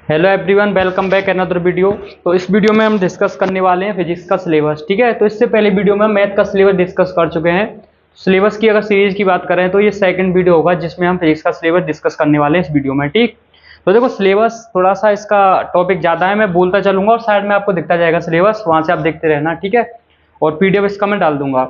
Hello everyone, welcome back another video. तो इस video में हम डिस्कस करने वाले हैं फिजिक्स का सिलेबस। ठीक है, तो इससे पहले वीडियो में हम मैथ का सिलेबस डिस्कस कर चुके हैं। सिलेबस की अगर सीरीज की बात करें तो ये सेकंड वीडियो होगा जिसमें हम फिजिक्स का सिलेबस डिस्कस करने वाले हैं इस वीडियो में। ठीक, तो देखो सिलेबस थोड़ा सा इसका टॉपिक ज़्यादा है, मैं बोलता चलूंगा और साइड में आपको दिखता जाएगा सिलेबस, वहाँ से आप देखते रहना। ठीक है, और पीडीएफ इसका मैं डाल दूंगा,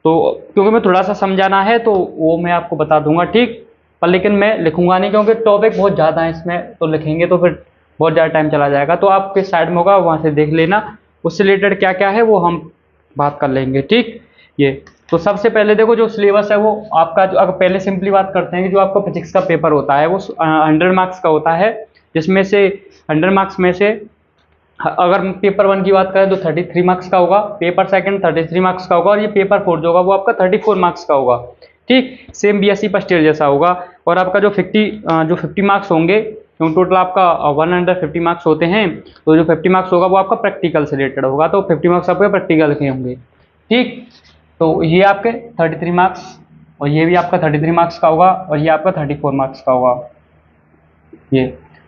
तो क्योंकि मैं थोड़ा सा समझाना है तो वो मैं आपको बता दूंगा। ठीक, पर लेकिन मैं लिखूंगा नहीं क्योंकि टॉपिक बहुत ज़्यादा है इसमें, तो लिखेंगे तो फिर बहुत ज़्यादा टाइम चला जाएगा। तो आपके साइड में होगा, वहाँ से देख लेना, उससे रिलेटेड क्या क्या है वो हम बात कर लेंगे। ठीक, ये तो सबसे पहले देखो जो सिलेबस है वो आपका, जो अगर पहले सिंपली बात करते हैं कि जो आपका फिजिक्स का पेपर होता है वो 100 मार्क्स का होता है, जिसमें से 100 मार्क्स में से अगर पेपर 1 की बात करें तो 33 मार्क्स का होगा, पेपर सेकंड 33 मार्क्स का होगा, और ये पेपर 4 जो होगा वो आपका 34 मार्क्स का होगा। ठीक, सेम बीएससी फर्स्ट ईयर जैसा होगा। और आपका जो 50 मार्क्स होंगे, क्योंकि टोटल आपका 150 मार्क्स होते हैं, तो जो 50 मार्क्स होगा वो आपका प्रैक्टिकल से रिलेटेड होगा, तो 50 मार्क्स आपके प्रैक्टिकल के होंगे। ठीक, तो ये आपके 33 मार्क्स, और ये भी आपका 33 मार्क्स का होगा, और ये आपका 34 मार्क्स का होगा। ये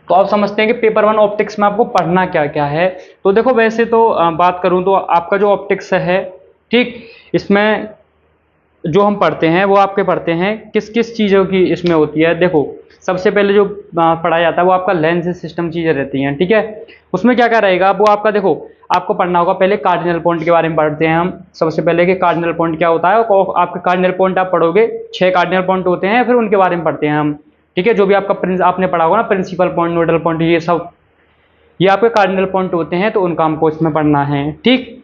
तो आप समझते हैं कि पेपर 1 ऑप्टिक्स में आपको पढ़ना क्या क्या है। तो देखो वैसे तो बात करूं तो आपका जो ऑप्टिक्स है, ठीक, इसमें जो हम पढ़ते हैं वो आपके पढ़ते हैं किस किस चीज़ों की इसमें होती है। देखो सबसे पहले जो पढ़ाया जाता है वो आपका लेंस सिस्टम चीज़ें रहती हैं। ठीक है, उसमें क्या क्या रहेगा वो आपका, देखो आपको पढ़ना होगा, पहले कार्डिनल पॉइंट के बारे में पढ़ते हैं हम सबसे पहले कि कार्डिनल पॉइंट क्या होता है। और आपके कार्डिनल पॉइंट आप पढ़ोगे, 6 कार्डिनल पॉइंट होते हैं, फिर उनके बारे में पढ़ते हैं हम। ठीक है, जो भी आपका आपने पढ़ा होगा ना, प्रिंसिपल पॉइंट, नोडल पॉइंट, ये सब ये आपके कार्डिनल पॉइंट होते हैं, तो उनका हमको इसमें पढ़ना है। ठीक,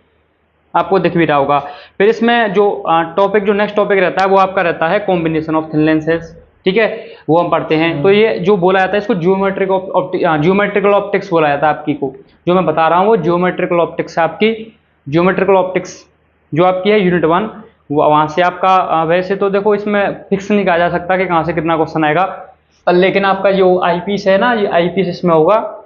आपको दिख भी रहा होगा। फिर इसमें जो टॉपिक, जो नेक्स्ट टॉपिक रहता है वो आपका रहता है कॉम्बिनेशन ऑफ थिन लेंसेज। ठीक है, वो हम पढ़ते हैं। तो ये जो बोला जाता है इसको जियोमेट्रिकल ऑप्टिक्स बोला जाता है आपकी को, जो मैं बता रहा हूँ वो जियोमेट्रिकल ऑप्टिक्स है आपकी। जियोमेट्रिकल ऑप्टिक्स जो आपकी है यूनिट 1, वहाँ से आपका वैसे तो देखो इसमें फिक्स नहीं कहा जा सकता कि कहाँ से कितना क्वेश्चन आएगा, लेकिन आपका जो आईपीस है ना, ये आईपीस इसमें होगा।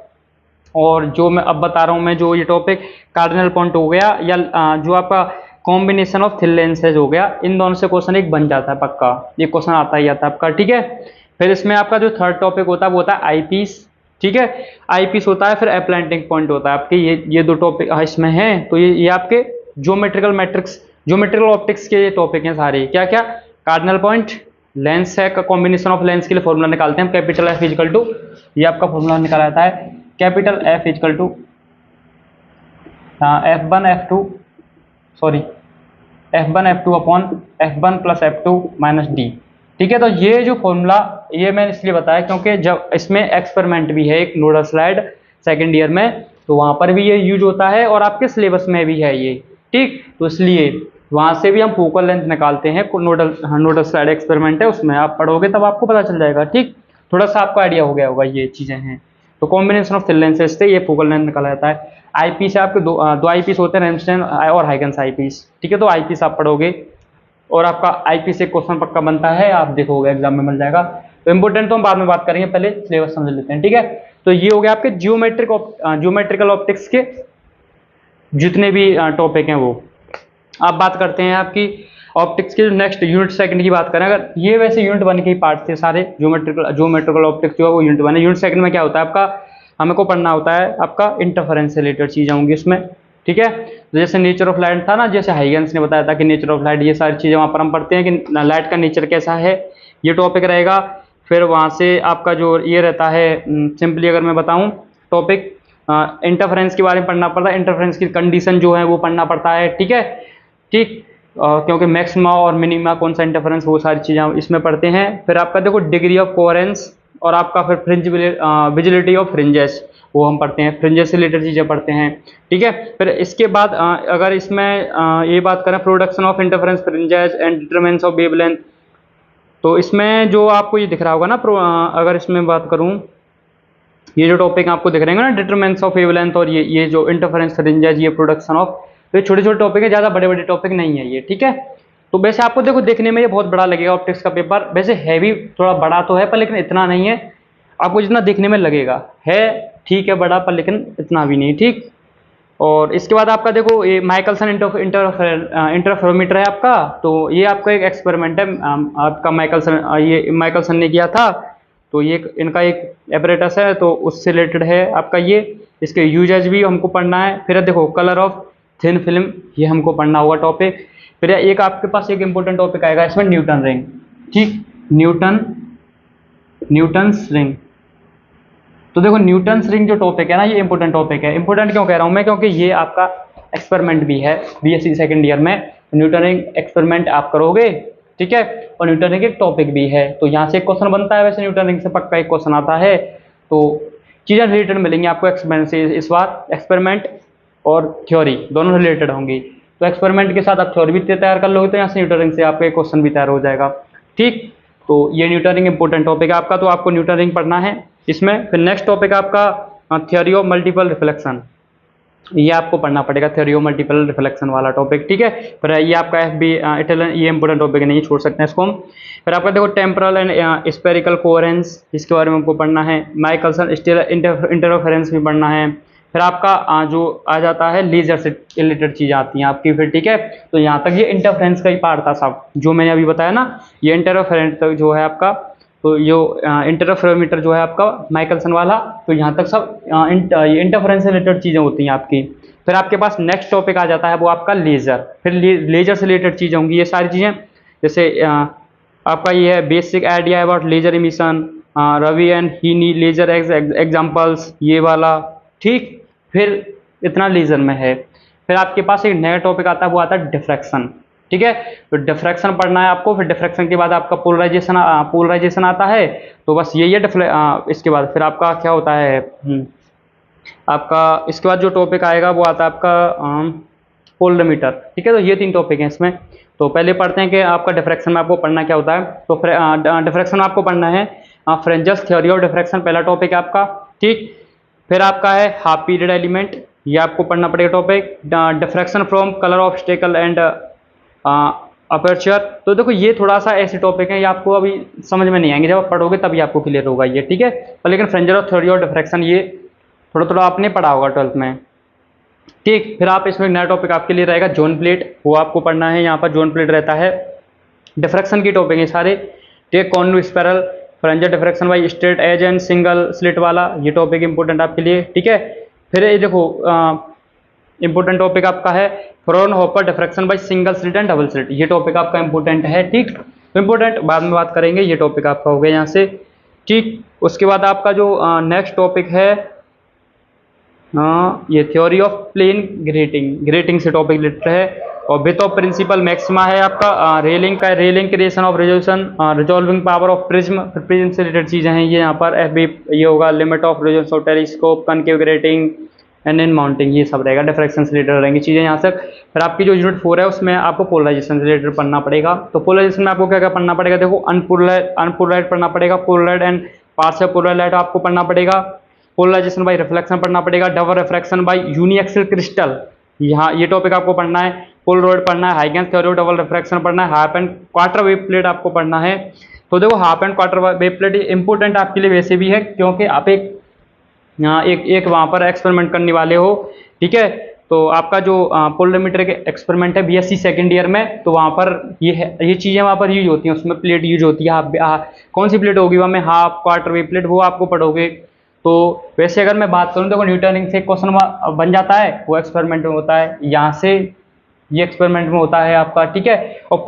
और जो मैं अब बता रहा हूँ मैं, जो ये टॉपिक कार्डिनल पॉइंट हो गया या जो आपका कॉम्बिनेशन ऑफ थिन लेंसेज हो गया, इन दोनों से क्वेश्चन एक बन जाता है पक्का, ये क्वेश्चन आता ही आता है आपका। ठीक है, फिर इसमें आपका जो थर्ड टॉपिक होता है वो होता है आईपीस। ठीक है, आईपीस होता है, फिर अप्लांटिंग पॉइंट होता है आपके, ये दो टॉपिक इसमें हैं। तो ये आपके ज्योमेट्रिकल मैट्रिक्स, ज्योमेट्रिकल ऑप्टिक्स के ये टॉपिक हैं सारे। क्या क्या? कार्डिनल पॉइंट, लेंस है, कॉम्बिनेशन ऑफ लेंस के लिए फॉर्मूला निकालते हैं हम, कैपिटल एफ इजकल टू, ये आपका फॉर्मूला निकाला जाता है, capital F equal to F1 F2 upon F1 plus F2 minus D. ठीक है, तो ये जो फॉर्मूला, ये मैंने इसलिए बताया क्योंकि जब इसमें एक्सपेरिमेंट भी है एक नोडल स्लाइड सेकेंड ईयर में, तो वहाँ पर भी ये यूज होता है और आपके सिलेबस में भी है ये। ठीक, तो इसलिए वहाँ से भी हम फोकल लेंथ निकालते हैं, नोडल स्लाइड एक्सपेरिमेंट है, उसमें आप पढ़ोगे तब आपको पता चल जाएगा। ठीक, थोड़ा सा आपको आइडिया हो गया होगा ये चीज़ें हैं। तो कॉम्बिनेशन ऑफ थिन लेंसेज से ये फोकल लेंथ निकाला जाता है। आईपीस आपके दो आईपीस होते हैं, रेमस्टेन और हाइगन्स आईपीस। ठीक है, तो आईपीस आप पढ़ोगे और आपका आईपीस से क्वेश्चन पक्का बनता है, आप देखोगे एग्जाम में मिल जाएगा। तो इंपॉर्टेंट तो हम बाद में बात करेंगे, पहले सिलेबस समझ लेते हैं। ठीक है, तो ये हो गया आपके ज्योमेट्रिकल ऑप्टिक्स के जितने भी टॉपिक हैं वो। आप बात करते हैं आपकी ऑप्टिक्स के नेक्स्ट यूनिट सेकंड की बात करें, अगर ये वैसे यूनिट 1 के ही पार्ट थे सारे, ज्योमेट्रिकल ऑप्टिक्स जो है वो यूनिट 1 है। यूनिट सेकंड में क्या होता है आपका, हमको पढ़ना होता है आपका इंटरफेरेंस से रिलेटेड चीज़ें होंगी इसमें। ठीक है, तो जैसे नेचर ऑफ लाइट था ना, जैसे हाइगन्स ने बताया था कि नेचर ऑफ लाइट, ये सारी चीज़ें वहाँ पर हम पढ़ते हैं कि लाइट का नेचर कैसा है, ये टॉपिक रहेगा। फिर वहाँ से आपका जो ये रहता है, सिंपली अगर मैं बताऊँ टॉपिक, इंटरफेरेंस के बारे में पढ़ना पड़ता है, इंटरफेरेंस की कंडीशन जो है वो पढ़ना पड़ता है। ठीक है, ठीक, क्योंकि मैक्सिमा और मिनिमा कौन सा इंटरफेरेंस, वो सारी चीज़ें इसमें पढ़ते हैं। फिर आपका देखो डिग्री ऑफ कोहेरेंस, और आपका फिर फ्रिंज विजिबिलिटी ऑफ फ्रिंजेस, वो हम पढ़ते हैं, फ्रिंजेस से रिलेटेड चीज़ें पढ़ते हैं। ठीक है, फिर इसके बाद अगर इसमें ये बात करें production of interference fringes and determinants of wavelength, तो इसमें जो आपको ये दिख रहा होगा ना, अगर इसमें बात करूँ, ये जो टॉपिक आपको दिख रहे हैं ना, डिटरमिनेंट्स ऑफ वेवलेंथ और ये जो इंटरफेरेंस फ्रिंजेस, ये प्रोडक्शन ऑफ, तो छोटे छोटे टॉपिक है, ज़्यादा बड़े बड़े टॉपिक नहीं है ये। ठीक है, तो वैसे आपको देखो देखने में ये बहुत बड़ा लगेगा ऑप्टिक्स का पेपर, वैसे हैवी थोड़ा बड़ा तो है पर लेकिन इतना नहीं है, आपको जितना देखने में लगेगा है, ठीक है बड़ा पर लेकिन इतना भी नहीं। ठीक, और इसके बाद आपका देखो ये माइकलसन इंटरफेरोमीटर है आपका, तो ये आपका एक एक्सपेरिमेंट है आपका, माइकलसन ने किया था। तो ये इनका एक एपरेटस है, तो उससे रिलेटेड है आपका ये। इसके यूजेज भी हमको पढ़ना है। फिर देखो कलर ऑफ थिन फिल्म, ये हमको पढ़ना होगा टॉपिक। फिर एक आपके पास एक इंपॉर्टेंट टॉपिक आएगा इसमें, न्यूटन रिंग। ठीक, न्यूटन्स रिंग। तो देखो न्यूटन्स रिंग जो टॉपिक है ना, ये इंपॉर्टेंट टॉपिक है। इंपॉर्टेंट क्यों कह रहा हूं मैं, क्योंकि ये आपका एक्सपेरिमेंट भी है बीएससी सेकंड ईयर में। न्यूटन रिंग एक्सपेरिमेंट आप करोगे, ठीक है, और न्यूटन रिंग एक टॉपिक भी है, तो यहाँ से एक क्वेश्चन बनता है। वैसे न्यूटन रिंग से पक्का एक क्वेश्चन आता है। तो चीज़ें रिलेटेड मिलेंगी आपको एक्सपेरिमेंट से इस बार। एक्सपेरिमेंट और थ्योरी दोनों रिलेटेड होंगी। तो एक्सपेरिमेंट के साथ आप थ्योरी भी तैयार कर लोगे, तो यहाँ से न्यूटन रिंग से आपका एक क्वेश्चन भी तैयार हो जाएगा। ठीक, तो ये न्यूटन रिंग इंपॉर्टेंट टॉपिक है आपका, तो आपको न्यूटन रिंग पढ़ना है इसमें। फिर नेक्स्ट टॉपिक आपका थ्योरी ऑफ मल्टीपल रिफ्लेक्शन, ये आपको पढ़ना पड़ेगा, थ्योरी ऑफ मल्टीपल रिफ्लेक्शन वाला टॉपिक, ठीक है। फिर ये आपका इटालियन, ये इंपॉर्टेंट टॉपिक नहीं छोड़ सकते हैं इसको हम। फिर आपका देखो टेम्पोरल एंड स्पेरिकल कोहेरेंस, इसके बारे में हमको पढ़ना है। माइकलसन इंटरफेरेंस भी पढ़ना है। फिर आपका जो आ जाता है लेजर से रिलेटेड चीज़ें आती हैं आपकी, फिर ठीक है। तो यहाँ तक ये इंटरफेरेंस का ही पार्ट था सब, जो मैंने अभी बताया ना, ये इंटरफेरेंस तक जो है आपका। तो जो इंटरफेरोमीटर जो है आपका माइकलसन वाला, तो यहाँ तक सब इंटरफेरेंस से रिलेटेड चीज़ें होती हैं आपकी। फिर आपके पास नेक्स्ट टॉपिक आ जाता है वो आपका लेज़र। फिर लेज़र से रिलेटेड चीज़ें होंगी ये सारी चीज़ें, जैसे आपका ये है basic idea about laser emission, ruby and HeNe laser examples, ये वाला, ठीक। फिर इतना लेजर में है। फिर आपके पास एक नया टॉपिक आता है, वो आता है डिफ्रैक्शन, ठीक है। तो डिफ्रैक्शन पढ़ना है आपको। फिर डिफ्रैक्शन के बाद आपका पोलराइजेशन आता है। तो बस यही है इसके बाद फिर आपका क्या होता है, आपका इसके बाद जो टॉपिक आएगा वो आता है आपका पोलरीमीटर, ठीक है। तो ये 3 टॉपिक हैं इसमें। तो पहले पढ़ते हैं कि आपका डिफ्रैक्शन में आपको पढ़ना क्या होता है। तो डिफ्रैक्शन में आपको पढ़ना है फ्रेंजल्स थ्योरी ऑफ डिफ्रैक्शन, पहला टॉपिक है आपका, ठीक। फिर आपका है हाफ पीरियड एलिमेंट, ये आपको पढ़ना पड़ेगा topic. Diffraction from colour obstacle and aperture. तो देखो ये थोड़ा सा ऐसे टॉपिक है, ये आपको अभी समझ में नहीं आएंगे, जब आप पढ़ोगे तभी आपको क्लियर होगा ये, ठीक है। पर लेकिन phalangeal of theory of diffraction ये थोड़ा थोड़ा आपने पढ़ा होगा 12th में, ठीक। फिर आप इसमें नया टॉपिक आपके लिए रहेगा जोन प्लेट, वो आपको पढ़ना है। यहाँ पर जोन प्लेट रहता है, डिफ्रैक्शन की टॉपिक है सारे, ठीक। Cornu spiral, Fresnel diffraction by straight edge and single slit वाला, ये टॉपिक इंपॉर्टेंट आपके लिए, ठीक है। फिर ये देखो इंपॉर्टेंट टॉपिक आपका है Fraunhofer diffraction by single slit and double slit, ये टॉपिक आपका इंपॉर्टेंट है, ठीक। इंपॉर्टेंट बाद में बात करेंगे, ये टॉपिक आपका हो गया यहाँ से, ठीक। उसके बाद आपका जो नेक्स्ट टॉपिक है ये थ्योरी ऑफ प्लेन ग्रेटिंग से टॉपिक रिलेटेड है। और विथ ऑफ प्रिंसिपल मैक्सिमा है आपका, railing creation of resolution, resolving power of prism से रिलेटेड चीज़ें हैं ये यहाँ पर। एफ ये होगा limit of resolution of telescope, concave grating and in mounting, ये सब रहेगा, डिफ्रैक्शन से रिलेटेड रहेंगी चीज़ें यहाँ तक। फिर आपकी जो यूनिट 4 है उसमें आपको पोलराइजेशन से रिलेटेड पढ़ना पड़ेगा। तो पोलराइजेशन में आपको क्या क्या पढ़ना पड़ेगा, देखो अनपोलराइज्ड पढ़ना पड़ेगा, पोलराइज्ड एंड पार्शियल पोलराइज्ड आपको पढ़ना पड़ेगा, पोलराइजेशन बाय रिफ्लेक्शन पढ़ना पड़ेगा, double refraction by uniaxial crystal, यहाँ ये टॉपिक आपको पढ़ना है। पोलरॉइड पढ़ना है, Huygens theory of double refraction पढ़ना है, half and quarter wave plate आपको पढ़ना है। तो देखो half and quarter wave plate important आपके लिए वैसे भी है, क्योंकि आप एक वहाँ पर एक्सपेरिमेंट करने वाले हो, ठीक है। तो आपका जो पोलरीमीटर के एक्सपेरिमेंट है बीएससी सेकंड ईयर में, तो वहाँ पर ये चीज़ें वहाँ पर यूज होती हैं, उसमें प्लेट यूज होती है। कौन सी प्लेट होगी वहाँ में, हाफ क्वार्टर वेव प्लेट, वो आपको पढ़ोगे। तो वैसे अगर मैं बात करूँ, देखो न्यूटन रिंग से क्वेश्चन बन जाता है, वो एक्सपेरिमेंट में होता है, यहाँ से ये एक्सपेरिमेंट में होता है आपका, ठीक है। और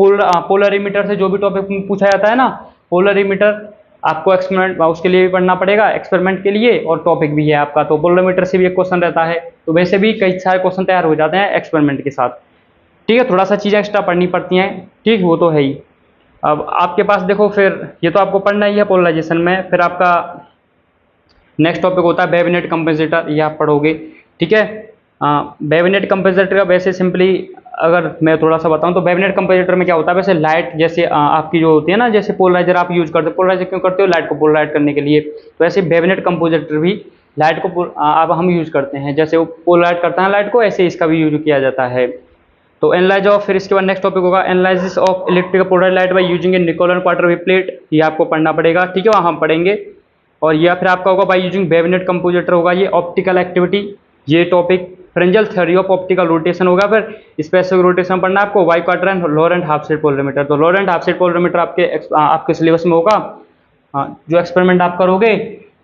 पोलरीमीटर से जो भी टॉपिक पूछा जाता है ना, पोलरीमीटर आपको एक्सपेरिमेंट उसके लिए भी पढ़ना पड़ेगा, एक्सपेरिमेंट के लिए, और टॉपिक भी है आपका। तो पोलरीमीटर से भी एक क्वेश्चन रहता है। तो वैसे भी कई सारे क्वेश्चन तैयार हो जाते हैं एक्सपेरिमेंट के साथ, ठीक है। थोड़ा सा चीज़ें एक्स्ट्रा पढ़नी पड़ती हैं, ठीक, वो तो है ही। अब आपके पास देखो, फिर ये तो आपको पढ़ना ही है पोलराइजेशन में। फिर आपका नेक्स्ट टॉपिक होता है बेविनेट कंपेंसेटर, ये आप पढ़ोगे, ठीक है। बेविनेट कंपेंसेटर का वैसे सिंपली अगर मैं थोड़ा सा बताऊं, तो बेविनेट कंपेंसेटर में क्या होता है, वैसे लाइट जैसे आपकी जो होती है ना, जैसे पोलराइजर आप यूज करते हो, पोलराइजर क्यों करते हो, लाइट को पोलराइज करने के लिए। तो ऐसे बेविनेट कंपोजिटर भी लाइट को अब हम यूज करते हैं, जैसे वो पोलराइज करता है लाइट को, ऐसे इसका भी यूज किया जाता है। तो एनालाइज ऑफ, फिर इसके बाद नेक्स्ट टॉपिक होगा analysis of electrical polarize light by using a Nicol and quarter wave plate, ये आपको पढ़ना पड़ेगा, ठीक है, वहाँ हम पढ़ेंगे। और यह फिर आपका होगा बाय यूजिंग बेविनेट कंपोजिटर होगा, ये ऑप्टिकल एक्टिविटी, ये topic Fresnel theory of optical rotation होगा। फिर स्पेसिफिक रोटेशन पढ़ना है आपको, biquartz and Laurent half shade polarimeter. तो Laurent half shade polarimeter आपके सिलेबस में होगा, जो एक्सपेरिमेंट आप करोगे,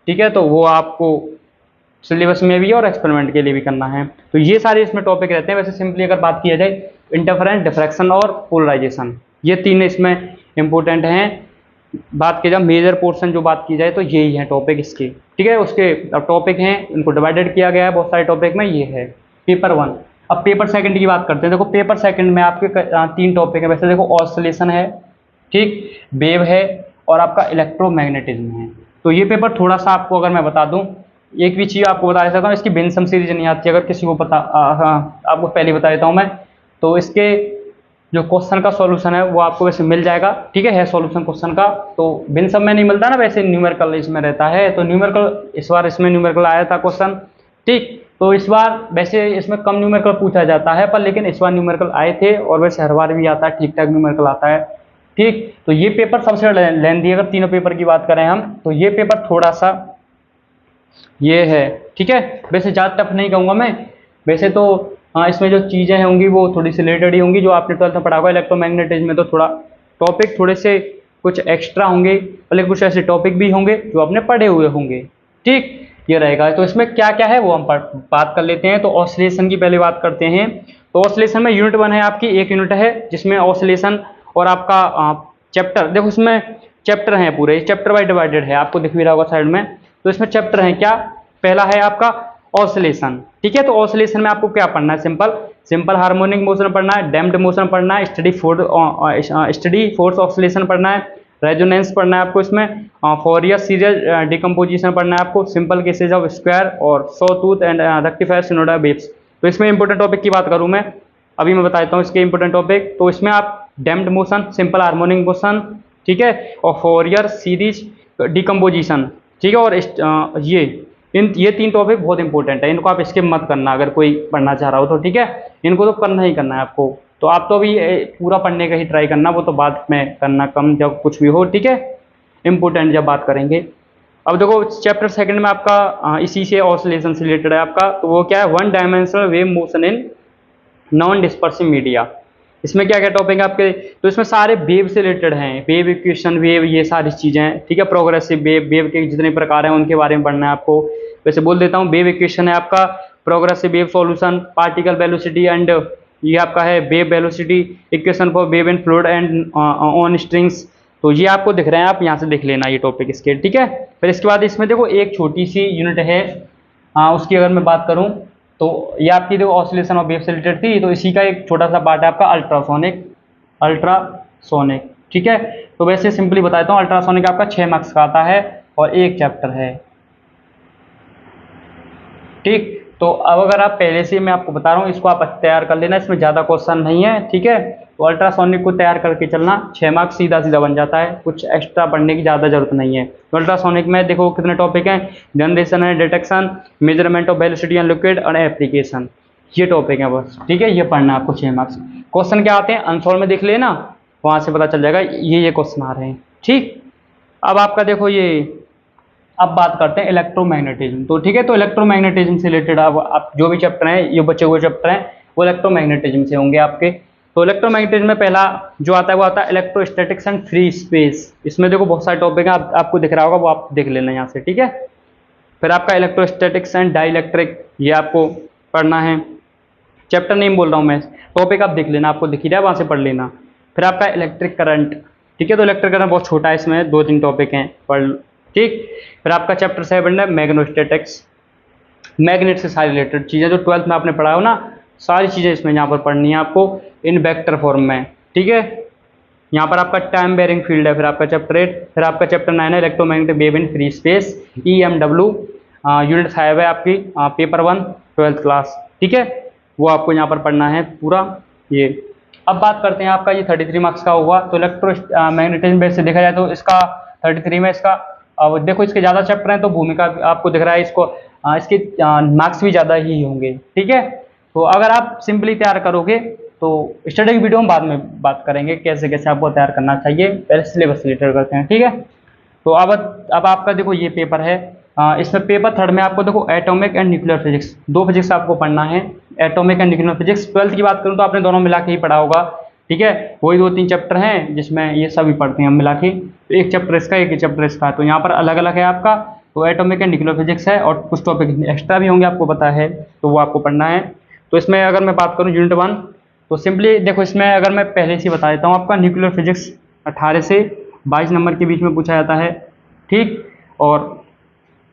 ठीक है, तो वो आपको सिलेबस में भी और एक्सपेरिमेंट के लिए भी करना है। तो ये सारे इसमें टॉपिक रहते हैं। वैसे सिंपली अगर बात किया जाए, इंटरफेरेंस, डिफ्रैक्शन और पोलराइजेशन, ये तीन इसमें इंपॉर्टेंट हैं। बात की जाए मेजर पोर्शन जो बात की जाए तो यही है टॉपिक इसके, ठीक है। उसके टॉपिक हैं, इनको डिवाइडेड किया गया है बहुत सारे टॉपिक में। ये है पेपर 1। अब पेपर सेकंड की बात करते हैं। देखो पेपर सेकंड में आपके 3 टॉपिक है। वैसे देखो ऑसिलेशन है, ठीक, वेव है और आपका इलेक्ट्रोमैग्नेटिज्म है। तो ये पेपर थोड़ा सा आपको अगर मैं बता दूं, एक भी चीज़ आपको बता देता हूँ, इसकी बेंसम सीरीज नहीं आती अगर किसी को पता, आपको पहले बता देता हूँ मैं। तो इसके जो क्वेश्चन का सॉल्यूशन है वो आपको वैसे मिल जाएगा, ठीक है सॉल्यूशन क्वेश्चन का। तो बेंसम में नहीं मिलता ना, वैसे न्यूमेरिकल इसमें रहता है। तो न्यूमेरिकल इस बार इसमें न्यूमेरिकल आया था क्वेश्चन, ठीक। तो इस बार वैसे इसमें कम न्यूमेरिकल पूछा जाता है, पर लेकिन इस बार न्यूमेरिकल आए थे और वैसे हर बार भी आता है, ठीक ठाक न्यूमेरिकल आता है, ठीक। तो ये पेपर सबसे लेंथी, अगर तीनों पेपर की बात करें हम, तो ये पेपर थोड़ा सा ये है, ठीक है। वैसे ज़्यादा टफ नहीं कहूँगा मैं, वैसे तो इसमें जो चीज़ें होंगी वो थोड़ी सी रिलेटेड ही होंगी जो आपने 12th में पढ़ा होगा। इलेक्ट्रोमैग्नेटिज्म में तो थोड़ा टॉपिक थोड़े से कुछ एक्स्ट्रा होंगे, लेकिन कुछ ऐसे टॉपिक भी होंगे जो आपने पढ़े हुए होंगे, ठीक। ये रहेगा। तो इसमें क्या क्या है वो हम बात कर लेते हैं। तो ऑसिलेशन की पहले बात करते हैं। तो ऑसिलेशन में यूनिट 1 है आपकी, एक यूनिट है जिसमें ऑसिलेशन और आपका चैप्टर, देखो इसमें चैप्टर हैं पूरे, चैप्टर वाइज डिवाइडेड है, आपको दिख भी रहा होगा साइड में। तो इसमें चैप्टर है क्या, पहला है आपका ऑसिलेशन, ठीक है। तो ऑसिलेशन में आपको क्या पढ़ना है, सिंपल हार्मोनिक मोशन पढ़ना है, डैम्प्ड मोशन पढ़ना है, स्टडी फोर्स ऑसिलेशन पढ़ना है, रेजोनेंस पढ़ना है आपको इसमें, फोरियर सीरीज डिकम्पोजिशन पढ़ना है आपको, सिंपल केसेज ऑफ स्क्वायर और saw tooth and rectifier sinusoidal waves. तो इसमें इंपॉर्टेंट टॉपिक की बात करूं मैं, अभी मैं बताता हूँ इसके इंपॉर्टेंट टॉपिक। तो इसमें आप damped motion, simple harmonic motion, ठीक है, और फोरियर सीरीज डिकम्पोजिशन, ठीक है, और ये 3 टॉपिक बहुत इंपॉर्टेंट है, इनको आप स्किप मत करना अगर कोई पढ़ना चाह रहा हो तो, ठीक है। इनको तो करना ही करना है आपको। तो आप तो अभी पूरा पढ़ने का ही ट्राई करना, वो तो बाद में करना कम जब कुछ भी हो, ठीक है, इंपॉर्टेंट जब बात करेंगे। अब देखो चैप्टर सेकंड में आपका इसी से ऑसिलेशन से रिलेटेड है आपका। तो वो क्या है, 1 dimensional wave motion in non dispersive media. इसमें क्या क्या टॉपिक है आपके, तो इसमें सारे वेव से रिलेटेड हैं, वेव इक्वेशन, वेव, ये सारी चीज़ें, ठीक है। प्रोग्रेसिव वेव, वेव के जितने प्रकार हैं उनके बारे में पढ़ना है आपको। वैसे बोल देता हूँ, वेव इक्वेशन है आपका, progressive wave solution, particle velocity and ये आपका है wave velocity equation for wave in fluid and on strings. तो ये आपको दिख रहे हैं, आप यहाँ से देख लेना ये टॉपिक इसके, ठीक है। फिर इसके बाद इसमें देखो एक छोटी सी यूनिट है, उसकी अगर मैं बात करूँ तो ये आपकी देखो ऑसिलेशन और वेव से रिलेटेड थी। तो इसी का एक छोटा सा पार्ट है आपका अल्ट्रासोनिक, ठीक है। तो वैसे सिंपली बताता हूँ, अल्ट्रासोनिक आपका 6 मार्क्स का आता है और एक चैप्टर है, ठीक। तो अब अगर आप पहले से मैं आपको बता रहा हूँ, इसको आप तैयार कर लेना, इसमें ज़्यादा क्वेश्चन नहीं है, ठीक है। तो अल्ट्रासोनिक को तैयार करके चलना, 6 मार्क्स सीधा सीधा बन जाता है, कुछ एक्स्ट्रा पढ़ने की ज़्यादा जरूरत नहीं है। तो अल्ट्रासोनिक में देखो कितने टॉपिक हैं, जनरेशन है, detection, measurement of velocity and liquid और एप्लीकेशन, ये टॉपिक है बस, ठीक है। ये पढ़ना है आपको 6 मार्क्स। क्वेश्चन क्या आते हैं आंसर में देख लेना, वहाँ से पता चल जाएगा ये क्वेश्चन आ रहे हैं, ठीक। अब आपका देखो ये, अब बात करते हैं इलेक्ट्रोमैग्नेटिज्म, तो ठीक है। तो इलेक्ट्रोमैग्नेटिज्म से रिलेटेड अब आप जो भी चैप्टर हैं, ये बचे हुए चैप्टर हैं, वो इलेक्ट्रोमैग्नेटिज्म से होंगे आपके। तो इलेक्ट्रोमैग्नेटिज्म में पहला जो आता है वो आता है इलेक्ट्रोस्टैटिक्स एंड फ्री स्पेस। इसमें देखो बहुत सारे टॉपिक हैं, आपको दिख रहा होगा, वो आप देख लेना यहाँ से, ठीक है। फिर आपका इलेक्ट्रोस्टैटिक्स एंड डाइइलेक्ट्रिक, ये आपको पढ़ना है, चैप्टर नेम बोल रहा हूँ मैं, टॉपिक आप देख लेना, आपको दिख ही रहा है, वहाँ से पढ़ लेना। फिर आपका इलेक्ट्रिक करंट, ठीक है। तो इलेक्ट्रिक करंट बहुत छोटा है, इसमें 2-3 टॉपिक हैं, पढ़, ठीक। फिर आपका चैप्टर 7 है मैग्नेटोस्टैटिक्स, मैग्नेट से सारी रिलेटेड चीज़ें जो 12th में आपने पढ़ा हो ना, सारी चीज़ें इसमें यहाँ पर पढ़नी है आपको इन वेक्टर फॉर्म में, ठीक है। यहाँ पर आपका टाइम बेरिंग फील्ड है, फिर आपका चैप्टर 8, फिर आपका चैप्टर 9 है electromagnetic wave in free space, EMW, unit 5 है आपकी, पेपर 1 12th क्लास, ठीक है। वो आपको यहाँ पर पढ़ना है पूरा ये। अब बात करते हैं आपका ये 33 मार्क्स का हुआ। तो इलेक्ट्रोमैग्नेटिज्म बेस से देखा जाए तो इसका 33 में इसका, अब देखो इसके ज़्यादा चैप्टर हैं तो भूमिका आपको दिख रहा है, इसको इसके मार्क्स भी ज़्यादा ही होंगे, ठीक है। तो अगर आप सिंपली तैयार करोगे तो स्टडी की वीडियो हम बाद में बात करेंगे कैसे कैसे आपको तैयार करना चाहिए, पहले सिलेबस रिलेटेड करते हैं, ठीक है। तो अब आपका देखो ये पेपर है, इसमें पेपर 3rd में आपको देखो atomic and nuclear physics, 2 physics आपको पढ़ना है, atomic and nuclear physics. 12th की बात करूँ तो आपने दोनों मिला के ही पढ़ा होगा, ठीक है। वही 2-3 चैप्टर हैं जिसमें ये सभी पढ़ते हैं हम मिला के। तो एक चैप्टर इसका, एक चैप्टर इसका, तो यहाँ पर अलग अलग है आपका। तो एटॉमिक एंड न्यूक्लियर फिजिक्स है और कुछ टॉपिक एक्स्ट्रा भी होंगे, आपको पता है, तो वो आपको पढ़ना है। तो इसमें अगर मैं बात करूँ यूनिट 1, तो सिंपली देखो, इसमें अगर मैं पहले से ही बता देता हूँ, आपका न्यूक्लियर फिजिक्स 18 से 22 नंबर के बीच में पूछा जाता है, ठीक। और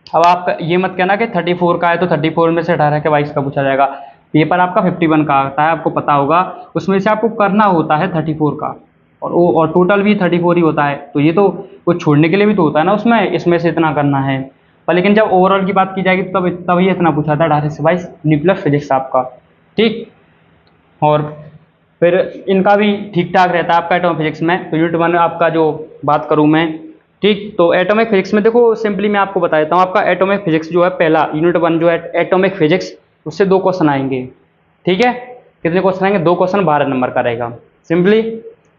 अब आप ये मत कहना कि 34 का है तो 34 में से 18 के 22 का पूछा जाएगा। पेपर आपका 51 का आता है, आपको पता होगा, उसमें से आपको करना होता है 34 का, और टोटल भी 34 ही होता है। तो ये तो कुछ छोड़ने के लिए भी तो होता है ना उसमें, इसमें से इतना करना है। पर लेकिन जब ओवरऑल की बात की जाएगी तब ये इतना पूछा था 18 से 22 न्यूक्लियर फिजिक्स आपका, ठीक। और फिर इनका भी ठीक ठाक रहता है आपका एटॉमिक फिजिक्स में। तो यूनिट 1 आपका जो बात करूँ मैं, ठीक, तो एटॉमिक फिजिक्स में देखो सिंपली मैं आपको बता देता हूँ, आपका एटॉमिक फिजिक्स जो है पहला यूनिट 1 जो है एटॉमिक फिजिक्स, उससे 2 क्वेश्चन आएंगे, ठीक है। कितने क्वेश्चन आएंगे? 2 क्वेश्चन 12 नंबर का रहेगा सिंपली,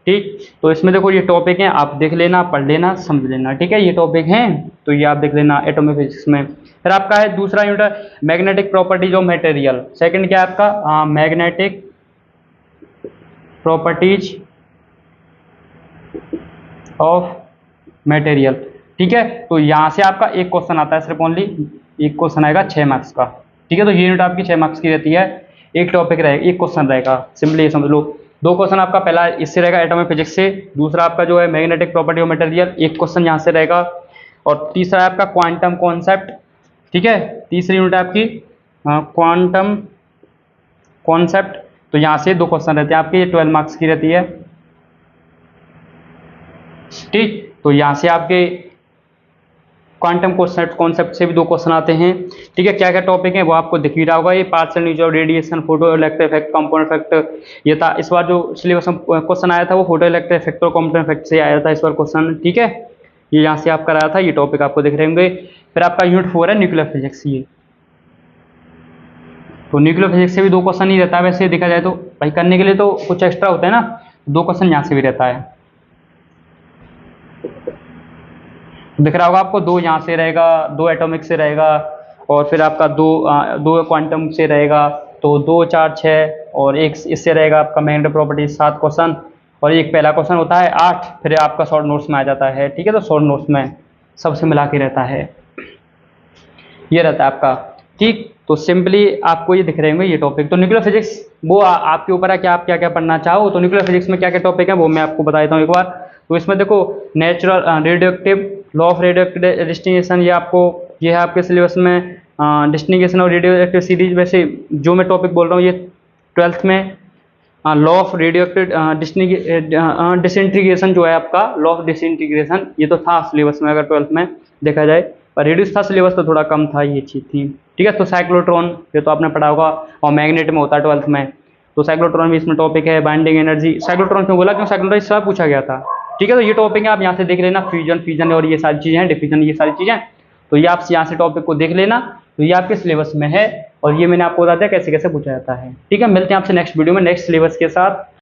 ठीक। तो इसमें देखो ये टॉपिक हैं, आप देख लेना, पढ़ लेना, समझ लेना, ठीक है। ये टॉपिक हैं तो ये आप देख लेना एटॉमिक फिजिक्स में। फिर आपका है दूसरा unit magnetic properties of material. Second क्या है आपका? मैग्नेटिक प्रॉपर्टीज ऑफ मटेरियल, ठीक है। तो यहाँ से आपका एक क्वेश्चन आता है, सिर्फ ओनली एक क्वेश्चन आएगा 6 मार्क्स का, ठीक है। तो ये यूनिट आपकी 6 मार्क्स की रहती है, एक टॉपिक रहेगा, एक क्वेश्चन रहेगा, सिंपली ये समझ लो। 2 क्वेश्चन आपका, पहला इससे रहेगा एटॉमिक फिजिक्स से, दूसरा आपका जो है मैग्नेटिक प्रॉपर्टी ऑफ मटेरियल, एक क्वेश्चन यहाँ से रहेगा, और तीसरा है आपका क्वांटम कॉन्सेप्ट, ठीक है। तीसरी यूनिट आपकी क्वांटम कॉन्सेप्ट। तो यहाँ से 2 क्वेश्चन रहते हैं आपके, ये 12 मार्क्स की रहती है, ठीक। तो यहाँ से आपके क्वांटम कॉन्सेप्ट से भी 2 क्वेश्चन आते हैं, ठीक है। क्या क्या टॉपिक है वो आपको दिख ही रहा होगा, ये पार्शियल न्यूज और radiation, photo electric effect, compound effect, ये था इस बार जो सिलेबस में क्वेश्चन आया था वो फोटो इलेक्ट्रिक इफेक्ट और कंपाउंड इफेक्ट से आया था इस बार क्वेश्चन, ठीक है। ये यहाँ से आप कराया था, ये टॉपिक आपको दिख रहे होंगे। फिर आपका यूनिट 4 है न्यूक्लियर फिजिक्स, ये तो न्यूक्लियर फिजिक्स से भी 2 क्वेश्चन ही रहता है, वैसे देखा जाए तो भाई करने के लिए तो कुछ एक्स्ट्रा होता है ना, 2 क्वेश्चन यहाँ से भी रहता है, दिख रहा होगा आपको। 2 यहाँ से रहेगा, 2 एटॉमिक से रहेगा, और फिर आपका 2 क्वांटम से रहेगा, तो 2 4 6, और एक इससे रहेगा आपका मैग्नेटिक प्रॉपर्टी 7 क्वेश्चन, और एक पहला क्वेश्चन होता है 8, फिर आपका शॉर्ट नोट्स में आ जाता है, ठीक है। तो शॉर्ट नोट्स में सबसे मिला के रहता है, ये रहता है आपका, ठीक। तो सिंपली आपको ये दिख रहे होंगे ये टॉपिक। तो न्यूक्लियर फिजिक्स वो आपके ऊपर है कि आप क्या क्या पढ़ना चाहो। तो न्यूक्लियर फिजिक्स में क्या क्या टॉपिक है वो मैं आपको बता देता हूँ एक बार। तो इसमें देखो natural radioactive, law of radioactive disintegration, ये है आपके सिलेबस में, डिस्टिंगेशन और रेडियोएक्टिव सीरीज। वैसे जो मैं टॉपिक बोल रहा हूँ ये 12th में लॉ ऑफ रेडियोएक्टिव डिसइंटीग्रेशन जो है आपका, लॉ ऑफ डिसइंटीग्रेशन, ये तो था सिलेबस में अगर 12th में देखा जाए, पर रेडियस था सिलेबस तो थोड़ा कम था, ये चीज़ थी, ठीक है। तो साइक्लोट्रॉन ये तो आपने पढ़ा होगा, और मैग्नेट में होता है 12th में, तो साइक्लोट्रॉन भी इसमें टॉपिक है। बाइंडिंग एनर्जी, साइक्लोट्रॉन क्यों बोला? क्यों साइक्लोट्रॉन इससे पूछा गया था, ठीक है। तो ये टॉपिक है, आप यहाँ से देख लेना, फ्यूजन फिजन और ये सारी चीज़ें हैं, डिफिजन, ये सारी चीज़ें, तो ये आप यहाँ से टॉपिक को देख लेना। तो ये आपके सिलेबस में है, और ये मैंने आपको बता दिया कैसे कैसे पूछा जाता है, ठीक है। मिलते हैं आपसे नेक्स्ट वीडियो में नेक्स्ट सिलेबस के साथ।